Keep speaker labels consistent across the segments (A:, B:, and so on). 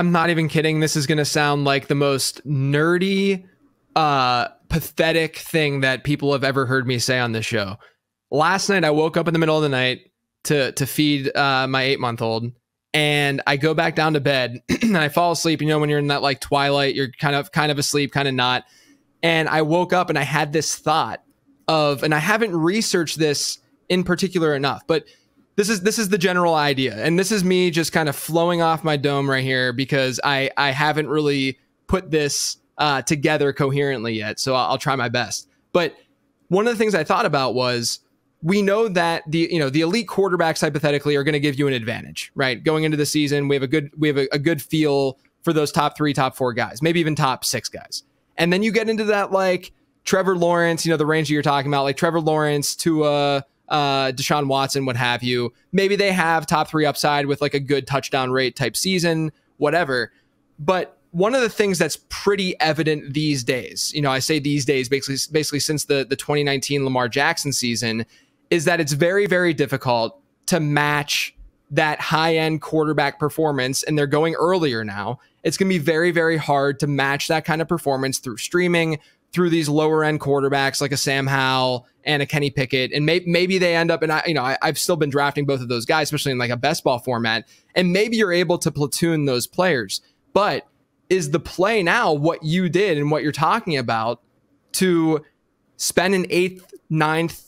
A: I'm not even kidding. This is going to sound like the most nerdy, pathetic thing that people have ever heard me say on this show. Last night, I woke up in the middle of the night to feed my 8-month-old, and I go back down to bed and I fall asleep. You know, when you're in that like twilight, you're kind of asleep, kind of not. And I woke up and I had this thought of, and I haven't researched this in particular enough, but this is the general idea. And this is me just kind of flowing off my dome right here because I haven't really put this together coherently yet. So I'll try my best. But one of the things I thought about was, we know that the elite quarterbacks hypothetically are going to give you an advantage, right? Going into the season, we have a good feel for those top 3, top 4 guys, maybe even top 6 guys. And then you get into that like Trevor Lawrence, the range that you're talking about, like Trevor Lawrence to Deshaun Watson, what have you. Maybe they have top 3 upside with like a good touchdown rate type season, whatever. But one of the things that's pretty evident these days, I say these days, basically since the 2019 Lamar Jackson season, is that it's very, very difficult to match that high-end quarterback performance, and they're going earlier now. It's going to be very, very hard to match that kind of performance through streaming, through these lower-end quarterbacks like a Sam Howell and a Kenny Pickett, and maybe they end up, and I've still been drafting both of those guys, especially in like a best ball format, and maybe you're able to platoon those players. But is the play now what you did and what you're talking about to spend an 8th, 9th,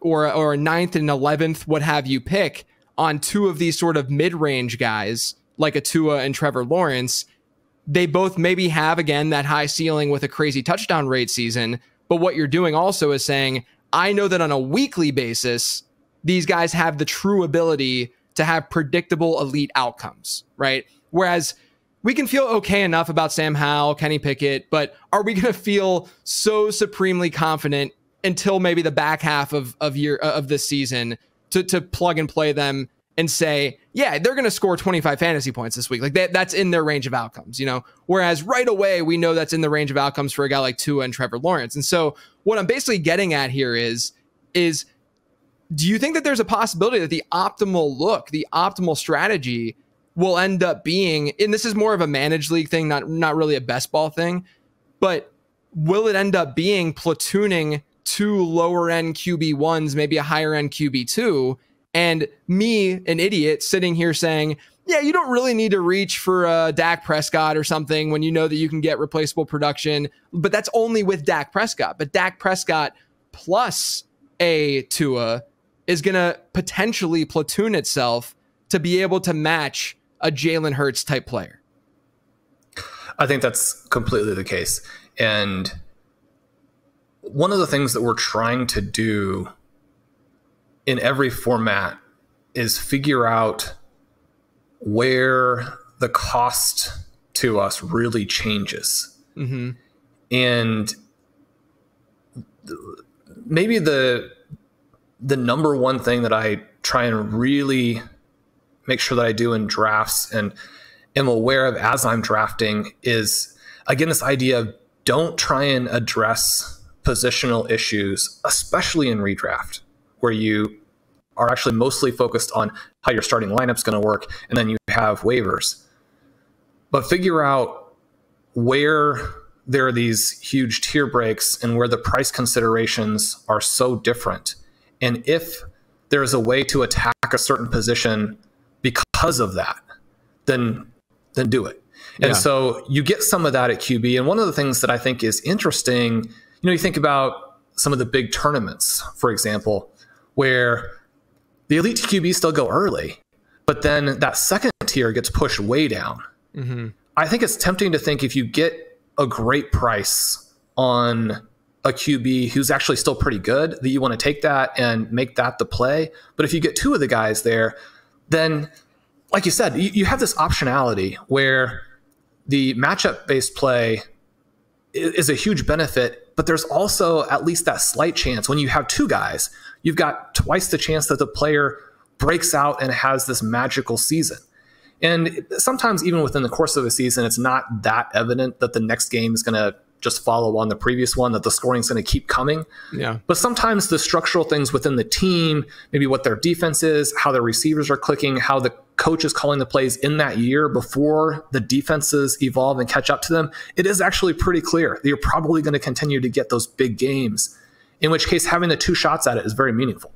A: or a 9th and 11th, what have you, pick on 2 of these sort of mid-range guys like a Tua and Trevor Lawrence? They both maybe have, again, that high ceiling with a crazy touchdown rate season. But what you're doing also is saying, I know that on a weekly basis, these guys have the true ability to have predictable elite outcomes, right? Whereas we can feel okay enough about Sam Howell, Kenny Pickett, but are we going to feel so supremely confident until maybe the back half of this season to plug and play them and say, yeah, they're going to score 25 fantasy points this week. Like that's in their range of outcomes, Whereas right away, we know that's in the range of outcomes for a guy like Tua and Trevor Lawrence. And so what I'm basically getting at here is do you think that there's a possibility that the optimal look, the optimal strategy will end up being, and this is more of a managed league thing, not really a best ball thing, but will it end up being platooning 2 lower end QB1s, maybe a higher end QB2, and me, an idiot, sitting here saying, yeah, you don't really need to reach for Dak Prescott or something when you know that you can get replaceable production, but that's only with Dak Prescott. But Dak Prescott plus a Tua is going to potentially platoon itself to be able to match a Jalen Hurts type player.
B: I think that's completely the case. And one of the things that we're trying to do in every format is figure out where the cost to us really changes. Mm-hmm. And maybe the number one thing that I try and really make sure that I do in drafts and am aware of as I'm drafting is, again, this idea of don't try and address positional issues, especially in redraft, where you are actually mostly focused on how your starting lineup's going to work, and then you have waivers. But figure out where there are these huge tier breaks and where the price considerations are so different. And if there's a way to attack a certain position because of that, then do it. Yeah. And so you get some of that at QB. And one of the things that I think is interesting, you think about some of the big tournaments, for example, where the elite QB still go early, but then that second tier gets pushed way down. Mm-hmm. I think it's tempting to think if you get a great price on a QB who's actually still pretty good, that you want to take that and make that the play. But if you get 2 of the guys there, then, like you said, you have this optionality where the matchup-based play is a huge benefit, but there's also at least that slight chance. When you have 2 guys, you've got twice the chance that the player breaks out and has this magical season. And sometimes even within the course of a season, it's not that evident that the next game is going to just follow on the previous one, that the scoring's going to keep coming.
A: Yeah.
B: But sometimes the structural things within the team, maybe what their defense is, how their receivers are clicking, how the coach is calling the plays in that year before the defenses evolve and catch up to them, it is actually pretty clear that you're probably going to continue to get those big games, in which case having the 2 shots at it is very meaningful.